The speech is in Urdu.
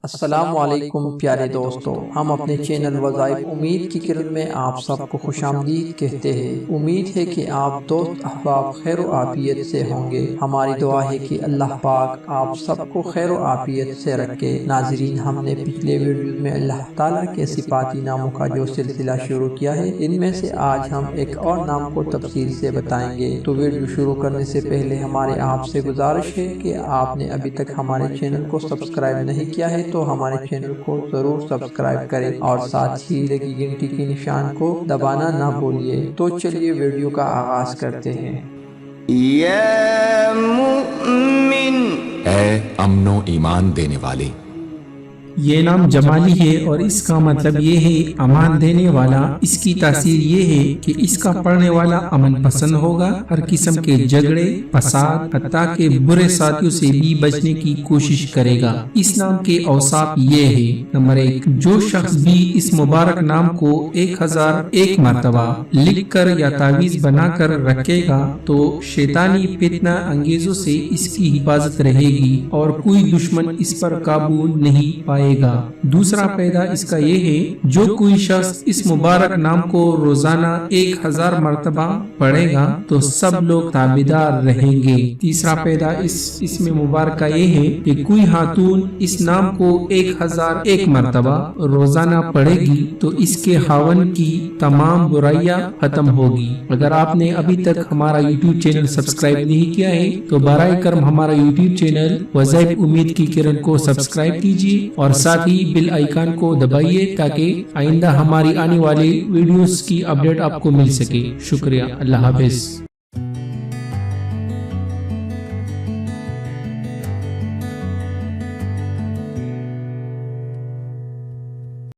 السلام علیکم پیارے دوستو، ہم اپنے چینل وظائف امید کی کرن میں آپ سب کو خوش آمدید کہتے ہیں۔ امید ہے کہ آپ دوست احباب خیر و عافیت سے ہوں گے۔ ہماری دعا ہے کہ اللہ پاک آپ سب کو خیر و عافیت سے رکھے۔ ناظرین، ہم نے پچھلے ویڈیوز میں اللہ تعالیٰ کے صفاتی ناموں کا جو سلسلہ شروع کیا ہے، ان میں سے آج ہم ایک اور نام کو تفصیل سے بتائیں گے۔ تو ویڈیو شروع کرنے سے پہلے ہمارے آپ سے گزارش ہے کہ آپ نے ابھی تک ہمارے چینل کو سبسکرائب نہیں کیا ہے تو ہمارے چینل کو ضرور سبسکرائب کریں اور ساتھ ہی لگی گھنٹی کی نشان کو دبانا نہ بھولیے۔ تو چلیے ویڈیو کا آغاز کرتے ہیں۔ یا مؤمن، اے امن و ایمان دینے والے۔ یہ نام جمالی ہے اور اس کا مطلب یہ ہے امان دینے والا۔ اس کی تاثیر یہ ہے کہ اس کا پڑھنے والا امن پسند ہوگا، ہر قسم کے جھگڑے، فساد، حتیٰ کہ برے ساتھیوں سے بھی بچنے کی کوشش کرے گا۔ اس نام کے اوصاف یہ ہے: نمبر 1، جو شخص بھی اس مبارک نام کو 1001 مرتبہ لکھ کر یا تعویذ بنا کر رکھے گا تو شیطانی فتنہ انگیزوں سے اس کی حفاظت رہے گی اور کوئی دشمن اس پر قابو نہیں پائے گا۔ دوسرا پیدا اس کا یہ ہے: جو کوئی شخص اس مبارک نام کو روزانہ 1000 مرتبہ پڑھے گا تو سب لوگ تابعدار رہیں گے۔ تیسرا پیدا اس میں مبارک کا یہ ہے کہ کوئی خاتون اس نام کو 1001 مرتبہ روزانہ پڑھے گی تو اس کے خاوند کی تمام برائیاں ختم ہوگی۔ اگر آپ نے ابھی تک ہمارا یوٹیوب چینل سبسکرائب نہیں کیا ہے تو براہ کرم ہمارا یوٹیوب چینل وظائف امید کی کرن کو سبسکرائب کیجیے اور ساتھ ہی بیل آئیکن کو دبائیے تاکہ آئندہ ہماری آنے والی ویڈیوز کی اپڈیٹ آپ کو مل سکے۔ شکریہ، اللہ حافظ۔